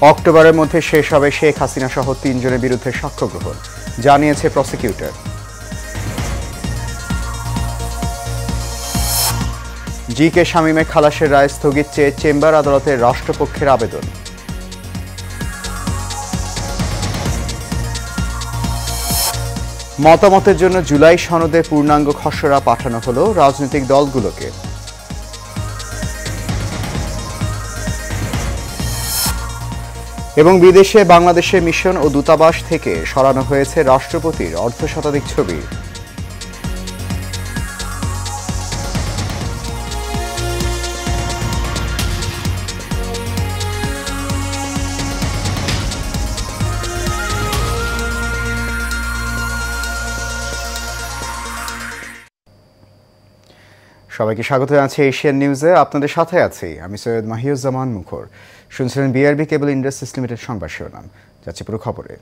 অক্টোবরের মধ্যে শেষ হবে শেখ হাসিনা সহ ৩ জনের বিরুদ্ধে সাক্ষ্য গ্রহণ, জানিয়েছে প্রসিকিউটর। জি.কে. শামীমের খালাসের রায় স্থগিত চেয়ে চেম্বার আদালতে রাষ্ট্রপক্ষের আবেদন। মতামতের জন্য জুলাই সনদে পূর্ণাঙ্গ খসড়া পাঠানো হলো রাজনৈতিক দলগুলোকে। এবং বিদেশে বাংলাদেশের মিশন ও দূতাবাস থেকে সরানো হয়েছে রাষ্ট্রপতির অর্ধশতাধিক ছবি। সবাইকে স্বাগত জানাচ্ছি এশিয়ান নিউজে। আপনাদের সাথে আছি আমি সৈয়দ মাহিউজ্জামান মুখর। শুনছিলেন বিআরবি কেবল ইন্ডাস্ট্রিজ লিমিটেড সংবাদ শিরোনাম। যাচ্ছে পুরো খবরে।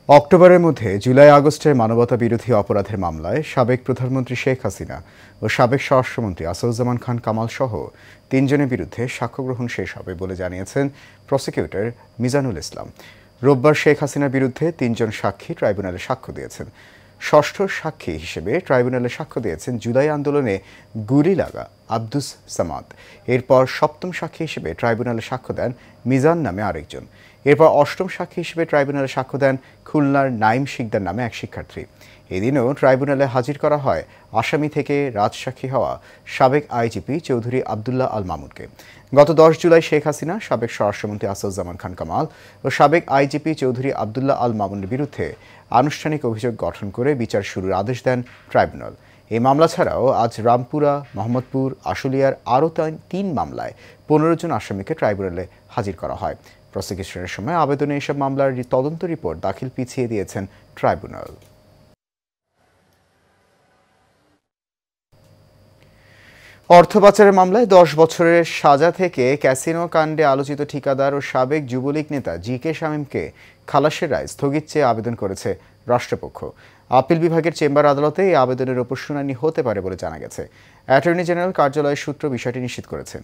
অক্টোবরের মধ্যে জুলাই আগস্টের মানবতা বিরোধী অপরাধের মামলায় সাবেক প্রধানমন্ত্রী শেখ হাসিনা ও সাবেক স্বরাষ্ট্রমন্ত্রী আসাদুজ্জামান খান কামাল সহ ৩ জনের বিরুদ্ধে সাক্ষ্য গ্রহণ শেষ হবে বলে জানিয়েছেন প্রসিকিউটর মিজানুল ইসলাম। রোববার শেখ হাসিনার বিরুদ্ধে ৩ জন সাক্ষী ট্রাইব্যুনালে সাক্ষ্য দিয়েছেন। ষষ্ঠ সাক্ষী হিসেবে ট্রাইব্যুনালে সাক্ষ্য দিয়েছেন জুলাই আন্দোলনে গুলি লাগা আব্দুস সামাদ। এরপর সপ্তম সাক্ষী হিসেবে ট্রাইব্যুনালে সাক্ষ্য দেন মিজান নামে আরেকজন। এরপর অষ্টম সাক্ষী হিসেবে ট্রাইব্যুনালে সাক্ষ্য দেন খুলনার নাইম শিকদার নামে এক শিক্ষার্থী। এদিনও ট্রাইব্যুনালে হাজির করা হয় আসামি থেকে রাজসাক্ষী হওয়া সাবেক আইজিপি চৌধুরী আবদুল্লাহ আল মামুনকে। গত ১০ জুলাই শেখ হাসিনা, সাবেক স্বরাষ্ট্রমন্ত্রী আসাদুজ্জামান খান কামাল ও সাবেক আইজিপি চৌধুরী আবদুল্লাহ আল মামুনের বিরুদ্ধে আনুষ্ঠানিক অভিযোগ গঠন করে বিচার শুরুর আদেশ দেন ট্রাইব্যুনাল। এই মামলা ছাড়াও আজ রামপুরা, মোহাম্মদপুর, আশুলিয়ার আরও ৩ মামলায় ১৫ জন আসামিকে ট্রাইব্যুনালে হাজির করা হয়। প্রসিকিউশনের সময় আবেদনে এসব মামলার তদন্ত রিপোর্ট দাখিল পিছিয়ে দিয়েছেন ট্রাইব্যুনাল। অর্থ পাচারের মামলায় ১০ বছরের সাজা থেকে ক্যাসিনো কাণ্ডে আলোচিত ঠিকাদার ও সাবেক যুবলীগ নেতা জি.কে. শামীমকে খালাসের রায় স্থগিত চেয়ে আবেদন করেছে রাষ্ট্রপক্ষ। আপিল বিভাগের চেম্বার আদালতে এই আবেদনের ওপর শুনানি হতে পারে বলে জানা গেছে। অ্যাটর্নি জেনারেল কার্যালয়ের সূত্র বিষয়টি নিশ্চিত করেছে।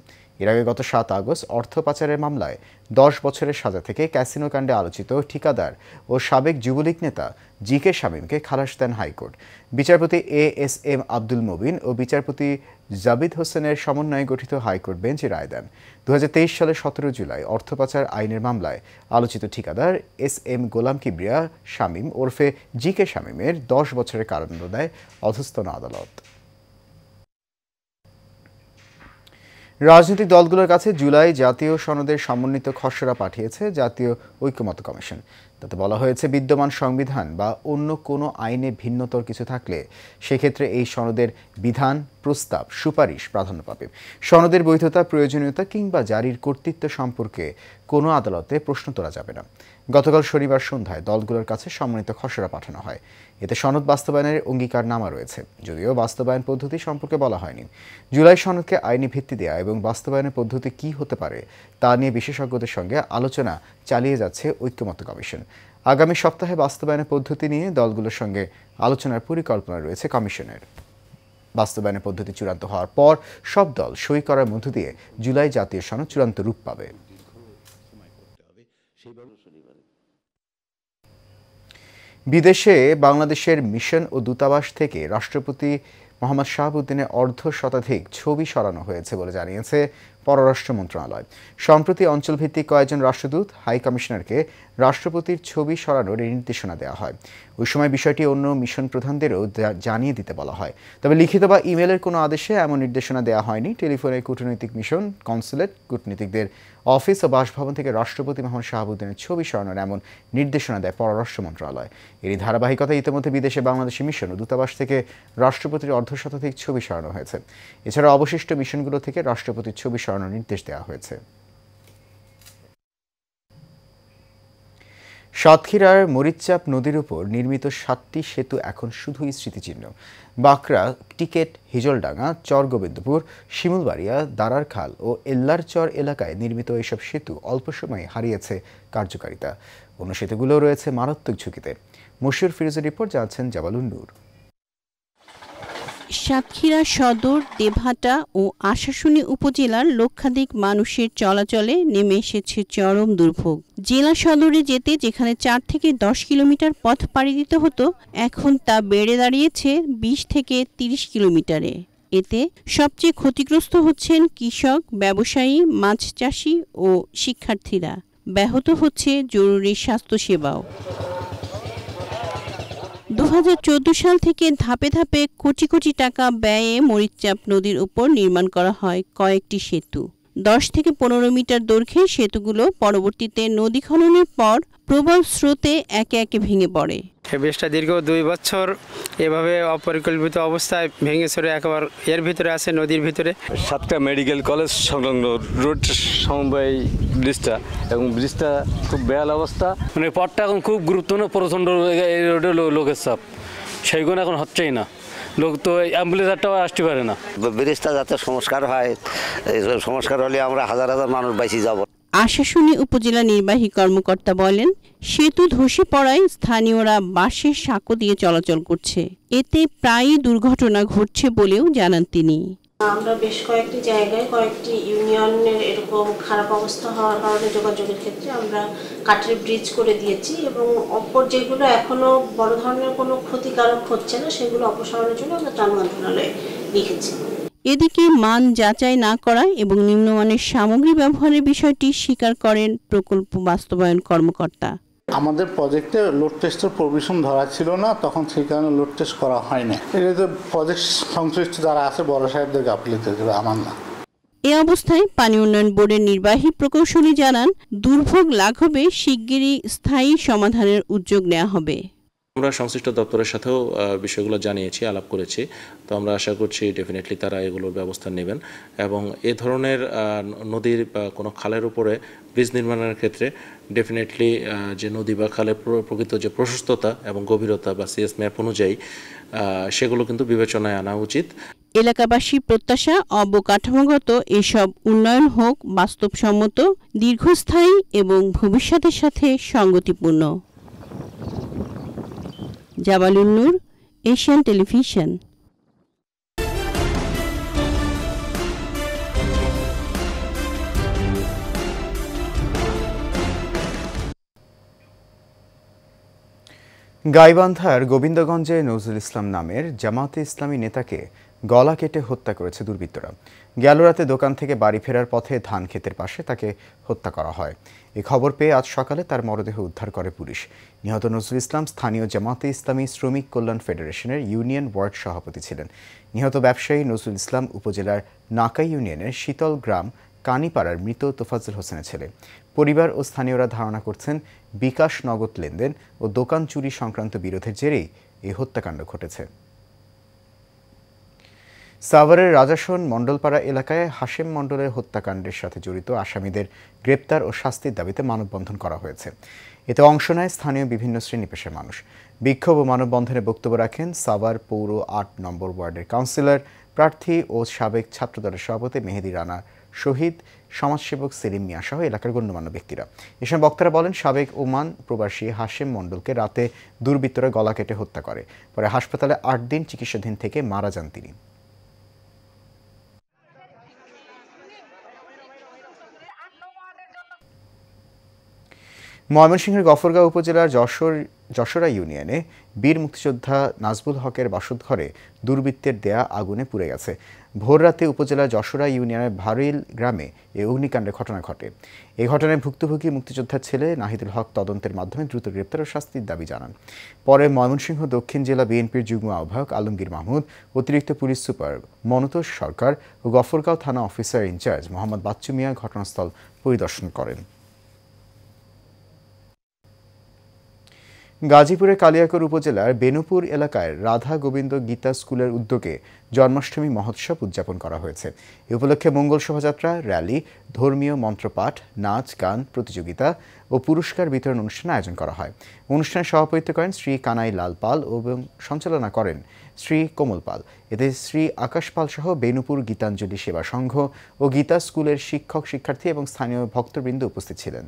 এর আগে গত ৭ আগস্ট অর্থ পাচারের মামলায় ১০ বছরের সাজা থেকে ক্যাসিনো কাণ্ডে আলোচিত ঠিকাদার ও সাবেক যুবলীগ নেতা জি.কে. শামীমকে খালাস দেন হাইকোর্ট। বিচারপতি এ.এস.এম. আব্দুল মুবিন ও বিচারপতি জাবিদ হোসেনের সমন্বয়ে গঠিত হাইকোর্ট বেঞ্চ রায় দেন। ২০২৩ সালের ১৭ জুলাই অর্থ পাচার আইনের মামলায় আলোচিত ঠিকাদার এস.এম. গোলাম কিবরিয়া শামীম ওরফে জি.কে. শামীমের ১০ বছরের কারাদণ্ড দেয় অধস্তন আদালত। রাজনৈতিক দলগুলোর কাছে জুলাই জাতীয় সনদের সমন্বিত খসড়া পাঠিয়েছে জাতীয় ঐক্যমত্য কমিশন। তাতে বলা হয়েছে, বিদ্যমান সংবিধান বা অন্য কোনো আইনে ভিন্নতর কিছু থাকলে সেক্ষেত্রে এই সনদের বিধান, প্রস্তাব, সুপারিশ প্রাধান্য পাবে। সনদের বৈধতা, প্রয়োজনীয়তা কিংবা জারির কর্তৃত্ব সম্পর্কে কোনো আদালতে প্রশ্ন তোলা যাবে না। গতকাল শনিবার সন্ধ্যায় দলগুলোর কাছে সমন্বিত খসড়া পাঠানো হয়। এতে সনদ বাস্তবায়নের অঙ্গীকারনামা রয়েছে, যদিও বাস্তবায়ন পদ্ধতি সম্পর্কে বলা হয়নি। জুলাই সনদকে আইনি ভিত্তি দেওয়া এবং বাস্তবায়নের পদ্ধতি কী হতে পারে তা নিয়ে বিশেষজ্ঞদের সঙ্গে আলোচনা চালিয়ে যাচ্ছে ঐক্যমত্য কমিশন। আগামী সপ্তাহে বাস্তবায়নের পদ্ধতি নিয়ে দলগুলোর সঙ্গে আলোচনার পরিকল্পনা রয়েছে কমিশনের। বাস্তবায়নের পদ্ধতি চূড়ান্ত হওয়ার পর সব দল সই করার মধ্য দিয়ে জুলাই জাতীয় সনদ চূড়ান্ত রূপ পাবে। বিদেশে বাংলাদেশের মিশন ও দূতাবাস থেকে রাষ্ট্রপতি মোহাম্মদ শাহাবুদ্দিনের অর্ধশতাধিক ছবি সরানো হয়েছে বলে জানিয়েছে পররাষ্ট্র মন্ত্রণালয়। সম্প্রতি অঞ্চলভিত্তিক কয়েকজন রাষ্ট্রদূত হাই কমিশনারকে রাষ্ট্রপতির ছবি সরানোর নির্দেশনা দেওয়া হয়। ওই সময় বিষয়টি অন্য মিশন প্রধানদেরও জানিয়ে দিতে বলা হয়। তবে লিখিত বা ইমেলের কোনো আদেশে এমন নির্দেশনা দেওয়া হয়নি। টেলিফোনে কূটনৈতিক মিশন, কনসুলেট, কূটনীতিকদের অফিস ও বাসভবন থেকে রাষ্ট্রপতি মোহাম্মদ শাহাবুদ্দিনের ছবি সরানোর এমন নির্দেশনা দেয় পররাষ্ট্র মন্ত্রণালয়। এরই ধারাবাহিকতায় ইতিমধ্যে বিদেশে বাংলাদেশি মিশন ও দূতাবাস থেকে রাষ্ট্রপতির অর্ধশতাধিক ছবি সরানো হয়েছে। এছাড়া অবশিষ্ট মিশনগুলো থেকে রাষ্ট্রপতির ছবি সরানোর নির্দেশ দেওয়া হয়েছে। সাতক্ষীরার মরিচচাপ নদীর উপর নির্মিত 7টি সেতু এখন শুধুই স্মৃতিচিহ্ন। বাঁকড়া, টিকেট, হিজলডাঙ্গা, চরগোবিন্দপুর, শিমুলবাড়িয়া, দারারখাল ও এল্লারচর এলাকায় নির্মিত এসব সেতু অল্প সময়ে হারিয়েছে কার্যকারিতা। অন্য সেতুগুলো রয়েছে মারাত্মক ঝুঁকিতে। মশিউর ফিরোজের রিপোর্ট, জানাচ্ছেন জাবালুন নূর। সাতক্ষীরা সদর, দেবহাটা ও আশাশুনি উপজেলার লক্ষাধিক মানুষের চলাচলে নেমে এসেছে চরম দুর্ভোগ। জেলা সদরে যেতে যেখানে 4 থেকে 10 কিলোমিটার পথ পাড়ি দিতে হতো, এখন তা বেড়ে দাঁড়িয়েছে 20 থেকে 30 কিলোমিটারে। এতে সবচেয়ে ক্ষতিগ্রস্ত হচ্ছেন কৃষক, ব্যবসায়ী, মাছ চাষি ও শিক্ষার্থীরা। ব্যাহত হচ্ছে জরুরি স্বাস্থ্যসেবাও। 2014 সাল থেকে ধাপে ধাপে কোটি কোটি টাকা ব্যয়ে মরিচচাপ নদীর উপর নির্মাণ করা হয় কয়েকটি সেতু। 10 থেকে 15 মিটার দৈর্ঘ্যের সেতুগুলো পরবর্তীতে নদী খননের পর প্রবল স্রোতে একে একে ভেঙে পড়ে। ব্রিজটা দীর্ঘ 2 বছর এভাবে অপরিকল্পিত অবস্থায় ভেঙে চড়ে একেবারে এর ভিতরে আছে, নদীর ভিতরে। সাতক্ষীরা মেডিকেল কলেজ সংলগ্ন রোড সমবায় ব্রিজটা, এবং ব্রিজটা খুব বেহাল অবস্থা। মানে পথটা এখন খুব গুরুত্বপূর্ণ, প্রচণ্ড এই রোডে লোকের চাপ, সেইগুলো এখন হচ্ছেই না। লোক তো অ্যাম্বুলেন্সটাও আসতে পারে না। ব্রিজটা যাতে সংস্কার হয়, সংস্কার হলে আমরা হাজার হাজার মানুষ বেঁচে যাব। আশাশুনি উপজেলা নির্বাহী কর্মকর্তা বলেন, সেতু ধসে পড়ায় স্থানীয়রা বাঁশের সাঁকো দিয়ে চলাচল করছে। এতে প্রায়ই দুর্ঘটনা ঘটছে বলেও জানান তিনি। আমরা বেশ কয়েকটি জায়গায় কয়েকটি ইউনিয়নের এরকম খারাপ অবস্থা হওয়ার কারণে যোগাযোগের ক্ষেত্রে আমরা কাঠের ব্রিজ করে দিয়েছি, এবং অপর যেগুলো এখনো বড় ধরনের কোনো ক্ষতিকারক হচ্ছে না সেগুলো অপসারণের জন্য আমরা ত্রাণ মন্ত্রণালয়ে লিখেছি। এদিকে মান যাচাই না করা এবং নিম্নমানের সামগ্রী ব্যবহারের বিষয়টি স্বীকার করেন প্রকল্প বাস্তবায়ন কর্মকর্তা। আমাদের প্রজেক্টে লোড টেস্টের প্রভিশন ধরা ছিল না, তখন সেই কারণে লোড টেস্ট করা হয়নি। এটা তো প্রজেক্ট সংশ্লিষ্ট যারা আছে বড় সাহেবদের গাফিলতি, আমার না। এ অবস্থায় পানি উন্নয়ন বোর্ডের নির্বাহী প্রকৌশলী জানান, দুর্ভোগ লাঘবে শিগগিরই স্থায়ী সমাধানের উদ্যোগ নেওয়া হবে। আমরা সংশ্লিষ্ট দপ্তরের সাথেও বিষয়গুলো জানিয়েছি, আলাপ করেছি। তো আমরা আশা করছি ডেফিনেটলি তারা এগুলোর ব্যবস্থা নেবেন, এবং এ ধরনের নদীর বা কোনো খালের উপরে ব্রিজ নির্মাণের ক্ষেত্রে ডেফিনেটলি যে নদী বা খালের প্রকৃত যে প্রশস্ততা এবং গভীরতা বা সিএস ম্যাপ অনুযায়ী সেগুলো কিন্তু বিবেচনায় আনা উচিত। এলাকাবাসীর প্রত্যাশা, অবকাঠামোগত এসব উন্নয়ন হোক বাস্তবসম্মত, দীর্ঘস্থায়ী এবং ভবিষ্যতের সাথে সঙ্গতিপূর্ণ। জাবালুন নূর, এশিয়ান টেলিভিশন। গাইবান্ধার গোবিন্দগঞ্জে নজরুল ইসলাম নামের জামাতে ইসলামী নেতাকে গলা কেটে হত্যা করেছে দুর্বৃত্তরা। গেল রাতে দোকান থেকে বাড়ি ফেরার পথে ধান ক্ষেতের পাশে তাকে হত্যা করা হয়। এই খবর পেয়ে আজ সকালে তার মরদেহ উদ্ধার করে পুলিশ। নিহত নজরুল ইসলাম স্থানীয় জামাতে ইসলামী শ্রমিক কল্যাণ ফেডারেশনের ইউনিয়ন ওয়ার্ড সভাপতি ছিলেন। নিহত ব্যবসায়ী নজরুল ইসলাম উপজেলার নাকাই ইউনিয়নের শীতল গ্রাম কানিপাড়ার মৃত তোফাজ্জল হোসেনের ছেলে। পরিবার ও স্থানীয়রা ধারণা করছেন বিকাশ নগদ লেনদেন ও দোকান চুরি সংক্রান্ত বিরোধের জেরেই এই হত্যাকাণ্ড ঘটেছে। সাভারের রাজাসন মণ্ডলপাড়া এলাকায় হাশেম মণ্ডলের হত্যাকাণ্ডের সাথে জড়িত আসামিদের গ্রেপ্তার ও শাস্তির দাবিতে মানববন্ধন করা হয়েছে। এতে অংশ নেয় স্থানীয় বিভিন্ন শ্রেণী পেশার মানুষ। বিক্ষোভ ও মানববন্ধনে বক্তব্য রাখেন সাভার পৌর ৮ নম্বর ওয়ার্ডের কাউন্সিলর প্রার্থী ও সাবেক ছাত্রদলের সভাপতি মেহেদি রানা শহীদ, সমাজসেবক সেলিম মিয়া সহ এলাকার গণ্যমান্য ব্যক্তিরা। এসব বক্তারা বলেন, সাবেক ওমান প্রবাসী হাশেম মণ্ডলকে রাতে দুর্বৃত্তরা গলা কেটে হত্যা করে। পরে হাসপাতালে 8 দিন চিকিৎসাধীন থেকে মারা যান তিনি। ময়মনসিংহের গফরগাঁও উপজেলার যশোরা ইউনিয়নে বীর মুক্তিযোদ্ধা নাজবুল হকের বাসঘরে দুর্বৃত্তের দেয়া আগুনে পুড়ে গেছে। ভোররাতে উপজেলার যশোরা ইউনিয়নের ভারিল গ্রামে এই অগ্নিকাণ্ডের ঘটনা ঘটে। এই ঘটনায় ভুক্তভোগী মুক্তিযোদ্ধার ছেলে নাহিদুল হক তদন্তের মাধ্যমে দ্রুত গ্রেপ্তার ও শাস্তির দাবি জানান। পরে ময়মনসিংহ দক্ষিণ জেলা বিএনপির যুগ্ম আহ্বায়ক আলমগীর মাহমুদ, অতিরিক্ত পুলিশ সুপার মনতোষ সরকার ও গফরগাঁও থানা অফিসার ইনচার্জ মোহাম্মদ বাচ্চু মিয়া ঘটনাস্থল পরিদর্শন করেন। গাজীপুরের কালিয়াকৈর উপজেলার বেনুপুর এলাকায় রাধা গোবিন্দ গীতা স্কুলের উদ্যোগে জন্মাষ্টমী মহোৎসব উদযাপন করা হয়েছে। এ উপলক্ষে মঙ্গল শোভাযাত্রা, র্যালি, ধর্মীয় মন্ত্রপাঠ, নাচ গান প্রতিযোগিতা ও পুরস্কার বিতরণ অনুষ্ঠানের আয়োজন করা হয়। অনুষ্ঠানে সভাপতিত্ব করেন শ্রী কানাই লাল পাল এবং সঞ্চালনা করেন শ্রী কোমল পাল। এতে শ্রী আকাশ পাল সহ বেনুপুর গীতাঞ্জলি সেবা সংঘ ও গীতা স্কুলের শিক্ষক শিক্ষার্থী এবং স্থানীয় ভক্তবৃন্দ উপস্থিত ছিলেন।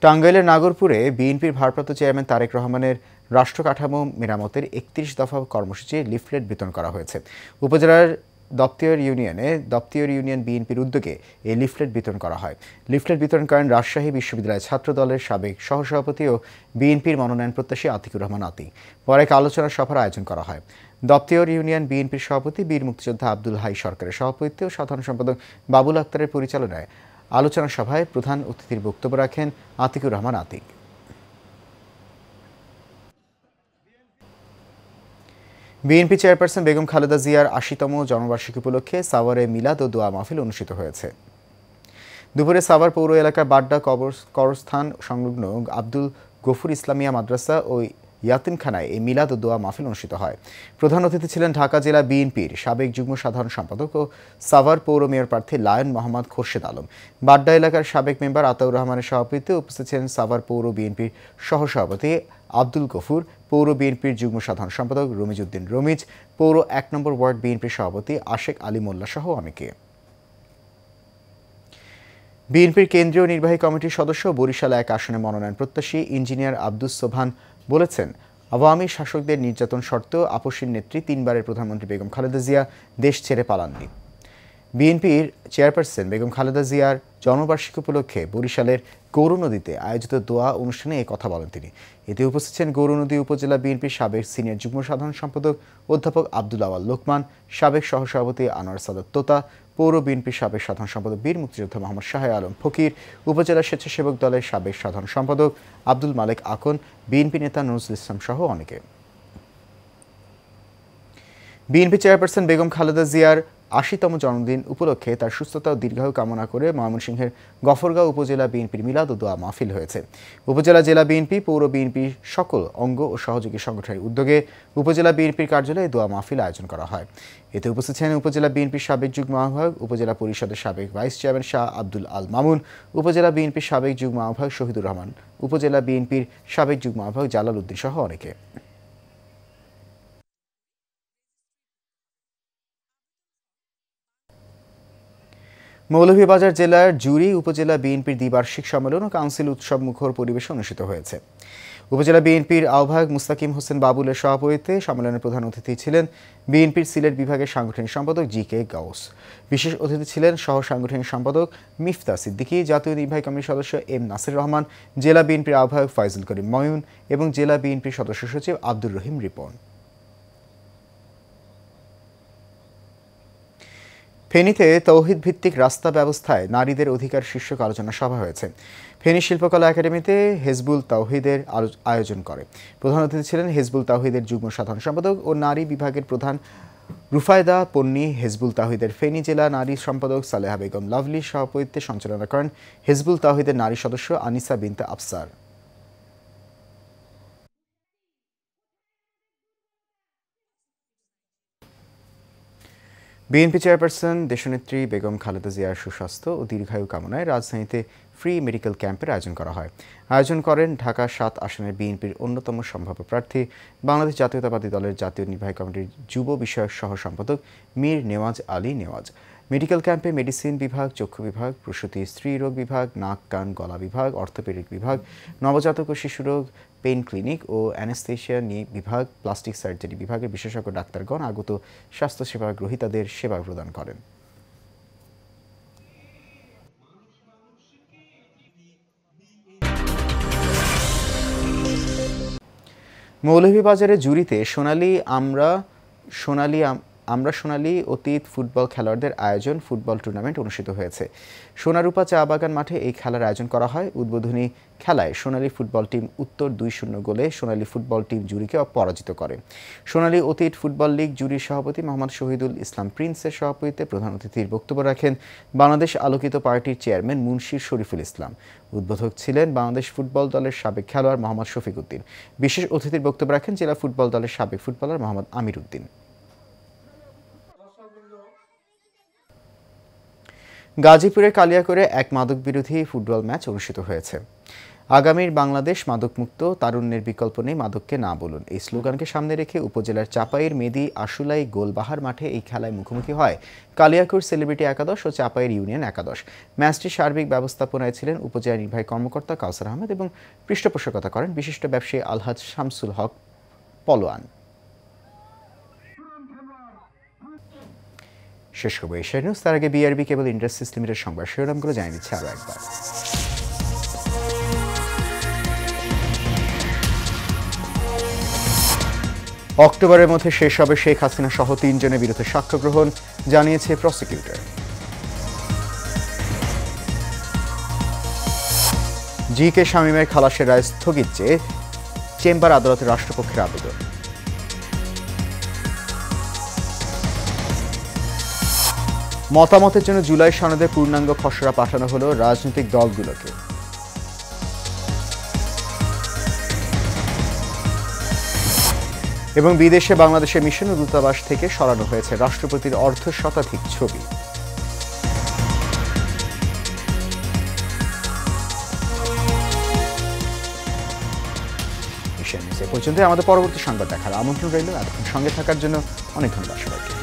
টাঙ্গাইলের নাগরপুরে বিএনপির ভারপ্রাপ্ত চেয়ারম্যান তারেক রহমানের রাষ্ট্র কাঠামো মেরামতের ৩১ দফা কর্মসূচি লিফলেট বিতরণ করা হয়েছে। উপজেলার দপ্তর ইউনিয়ন বিএনপির উদ্যোগে এই লিফলেট বিতরণ করা হয়। লিফলেট বিতরণ করেন রাজশাহী বিশ্ববিদ্যালয় ছাত্র দলের সাবেক সহসভাপতি ও বিএনপির মনোনয়ন প্রত্যাশী আতিকুর রহমান আতিক। পরে এক আলোচনা সভার আয়োজন করা হয়। দপ্তর ইউনিয়ন বিএনপির সভাপতি বীর মুক্তিযোদ্ধা আব্দুল হাই সরকারের সভাপতিত্বে ও সাধারণ সম্পাদক বাবুল আক্তারের পরিচালনায় আলোচনা সভায় প্রধান অতিথির বক্তব্য রাখেন আতিকুর রহমান আতিক। বিএনপি চেয়ারপারসন বেগম খালেদা জিয়ার ৮০তম জন্মবার্ষিকী উপলক্ষে সাভারে মিলাদ ও দোয়া মাহফিল অনুষ্ঠিত হয়েছে। দুপুরে সাভার পৌর এলাকার বাড্ডা কবরস্থান সংলগ্ন আব্দুল গফুর ইসলামিয়া মাদ্রাসা ও ইয়াতিমখানায় এই মিলাদ ও দোয়া মাহফিল অনুষ্ঠিত হয়। প্রধান অতিথি ছিলেন ঢাকা জেলা বিএনপির সাবেক যুগ্ম সাধারণ সম্পাদক ও সাভার পৌর মেয়র প্রার্থী লায়ন মোহাম্মদ খোরশেদ আলম। বাড্ডা এলাকার সাবেক মেম্বার আতাউর রহমানের সভাপতিত্বে উপস্থিত ছিলেন সাভার পৌর বিএনপির সহসভাপতি আব্দুল গফুর, পৌর বিএনপির যুগ্ম সাধারণ সম্পাদক রমিজউদ্দিন রমিজ, পৌর ১ নম্বর ওয়ার্ড বিএনপির সভাপতি আশেক আলী মোল্লা সহ অনেকে। বিএনপির কেন্দ্রীয় নির্বাহী কমিটির সদস্য বরিশাল ১ আসনে মনোনয়ন প্রত্যাশী ইঞ্জিনিয়ার আব্দুস সোবহান বলেছেন, আওয়ামী শাসকদের নির্যাতন সত্ত্বেও আপসীর নেত্রী ৩বারের প্রধানমন্ত্রী বেগম খালেদা জিয়া দেশ ছেড়ে পালাননি। বিএনপির চেয়ারপারসন বেগম খালেদা জিয়ার জন্মবার্ষিকী উপলক্ষে বরিশালের গৌরনদীতে আয়োজিত দোয়া অনুষ্ঠানে এই কথা বলেন তিনি। এতে উপস্থিত ছিলেন গৌরনদী উপজেলা বিএনপির সাবেক সিনিয়র যুগ্ম সাধারণ সম্পাদক অধ্যাপক আব্দুল আওয়াল লোকমান, সাবেক সহসভাপতি আনোয়ার সাদাত তোতা, পৌর বিএনপির সাবেক সাধারণ সম্পাদক বীর মুক্তিযোদ্ধা মোহাম্মদ শাহ আলম ফকির, উপজেলা স্বেচ্ছাসেবক দলের সাবেক সাধারণ সম্পাদক আব্দুল মালেক আকন, বিএনপি নেতা নজরুল ইসলাম সহ অনেকে। বিএনপি চেয়ারপারসন বেগম খালেদা জিয়ার ৮০তম জন্মদিন উপলক্ষে তার সুস্থতা ও দীর্ঘায়ু কামনা করে ময়মনসিংহের গফরগাঁও উপজেলা বিএনপির মিলাদ ও দোয়া মাহফিল হয়েছে। উপজেলা জেলা বিএনপি, পৌর বিএনপির সকল অঙ্গ ও সহযোগী সংগঠনের উদ্যোগে উপজেলা বিএনপির কার্যালয়ে দোয়া মাহফিল আয়োজন করা হয়। এতে উপস্থিত ছিলেন উপজেলা বিএনপির সাবেক যুগ্ম আহ্বায়ক, উপজেলা পরিষদের সাবেক ভাইস চেয়ারম্যান শাহ আব্দুল আল মামুন, উপজেলা বিএনপির সাবেক যুগ্ম আহ্বায়ক শহীদুর রহমান, উপজেলা বিএনপির সাবেক যুগ্ম আহ্বায়ক জালাল উদ্দিন সহ অনেকে। মৌলভীবাজার জেলার জুরি উপজেলা বিএনপির দ্বিবার্ষিক সম্মেলন ও কাউন্সিল উৎসব মুখর পরিবেশে অনুষ্ঠিত হয়েছে। উপজেলা বিএনপির আহ্বায়ক মুস্তাকিম হোসেন বাবুলের সভাপতিত্বে সম্মেলনের প্রধান অতিথি ছিলেন বিএনপির সিলেট বিভাগের সাংগঠনিক সম্পাদক জি.কে. গাউস। বিশেষ অতিথি ছিলেন সহ সাংগঠনিক সম্পাদক মিফতা সিদ্দিকী, জাতীয় নির্বাহী কমিটির সদস্য এম নাসির রহমান, জেলা বিএনপির আহ্বায়ক ফয়জুল করিম ময়ুন এবং জেলা বিএনপির সদস্য সচিব আব্দুর রহিম রিপন। ফেনীতে তৌহিদ ভিত্তিক রাস্তা ব্যবস্থায় নারীদের অধিকার শীর্ষক আলোচনা সভা হয়েছে। ফেনী শিল্পকলা একাডেমিতে হেজবুল তাওহিদের আয়োজন করে। প্রধান অতিথি ছিলেন হেজবুল তাওহিদের যুগ্ম সাধারণ সম্পাদক ও নারী বিভাগের প্রধান রুফায়দা পন্নী। হেজবুল তাওহিদের ফেনী জেলা নারী সম্পাদক সালেহা বেগম লাভলি সভাপতিত্বে সঞ্চালনা করেন হেজবুল তাওহিদের নারী সদস্য আনিসা বিনতে আফসার। বিএনপি চেয়ারপারসন দেশনেত্রী বেগম খালেদা জিয়ার সুস্বাস্থ্য ও দীর্ঘায়ু কামনায় রাজধানীতে ফ্রি মেডিকেল ক্যাম্পের আয়োজন করা হয়। আয়োজন করেন ঢাকা ৭ আসনের বিএনপির অন্যতম সম্ভাব্য প্রার্থী, বাংলাদেশ জাতীয়তাবাদী দলের জাতীয় নির্বাহী কমিটির যুব বিষয়ক সহ সম্পাদক মীর নেওয়াজ আলী নেওয়াজ। মেডিকেল ক্যাম্পে মেডিসিন বিভাগ, চক্ষু বিভাগ, প্রসূতি স্ত্রী রোগ বিভাগ, নাক কান গলা বিভাগ, অর্থোপেডিক বিভাগ, নবজাতক ও শিশু রোগ, পেইন ক্লিনিক ও অ্যানেস্থেশিয়া বিভাগ, প্লাস্টিক সার্জারি বিভাগের বিশেষজ্ঞ ডাক্তারগণ আগত স্বাস্থ্যসেবা গ্রহীতাদের সেবা প্রদান করেন। মৌলভীবাজারে জুরিতে সোনালী অতীত ফুটবল খেলোয়াড়দের আয়োজন ফুটবল টুর্নামেন্ট অনুষ্ঠিত হয়েছে। সোনারূপা চা বাগান মাঠে এই খেলার আয়োজন করা হয়। উদ্বোধনী খেলায় সোনালী ফুটবল টিম উত্তর ২-০ গোলে সোনালী ফুটবল টিম জুরিকে পরাজিত করে। সোনালী অতীত ফুটবল লীগ জুরির সভাপতি মোহাম্মদ শহীদুল ইসলাম প্রিন্সের সভাপতিত্বে প্রধান অতিথির বক্তব্য রাখেন বাংলাদেশ আলোকিত পার্টির চেয়ারম্যান মুন্সির শরীফুল ইসলাম। উদ্বোধক ছিলেন বাংলাদেশ ফুটবল দলের সাবেক খেলোয়াড় মোহাম্মদ শফিক উদ্দিন। বিশেষ অতিথির বক্তব্য রাখেন জেলা ফুটবল দলের সাবেক ফুটবলার মোহাম্মদ আমির উদ্দিন। গাজীপুরের কালিয়াকৈরে এক মাদক বিরোধী ফুটবল ম্যাচ অনুষ্ঠিত হয়েছে। আগামীর বাংলাদেশ মাদকমুক্ত, তারুণ্যের বিকল্প নেই, মাদককে না বলুন, এই স্লোগানকে সামনে রেখে উপজেলার চাপাইয়ের মেদি আশুলাই গোলবাহার মাঠে এই খেলায় মুখোমুখি হয় কালিয়াকৈর সেলিব্রিটি একাদশ ও চাপাইয়ের ইউনিয়ন একাদশ। ম্যাচটি সার্বিক ব্যবস্থাপনায় ছিলেন উপজেলা নির্বাহী কর্মকর্তা কাউসার আহমেদ এবং পৃষ্ঠপোষকতা করেন বিশিষ্ট ব্যবসায়ী আলহাজ শামসুল হক পলোয়ান। শেষ করব এশিয়া নিউজ, তার আগে বিআরবি কেবল ইন্ডাস্ট্রিজ লিমিটেড সংবাদ শিরোনামগুলো জানিয়ে দিচ্ছে আরও একবার। অক্টোবরের মধ্যে শেষ হবে শেখ হাসিনা সহ 3 জনের বিরুদ্ধে সাক্ষ্য গ্রহণ, জানিয়েছে প্রসিকিউটর। জি কে শামীমের খালাসের রায় স্থগিত চেয়ে চেম্বার আদালতে রাষ্ট্রপক্ষের আবেদন। মতামতের জন্য জুলাই সনদের পূর্ণাঙ্গ খসড়া পাঠানো হলো রাজনৈতিক দলগুলোকে। এবং বিদেশে বাংলাদেশের মিশন ও দূতাবাস থেকে সরানো হয়েছে রাষ্ট্রপতির অর্ধশতাধিক ছবি। এশিয়া নিউজ এ পর্যন্ত। আমাদের পরবর্তী সংবাদ দেখার আমন্ত্রণ রইল। এতক্ষণ সঙ্গে থাকার জন্য অনেক ধন্যবাদ সবাইকে।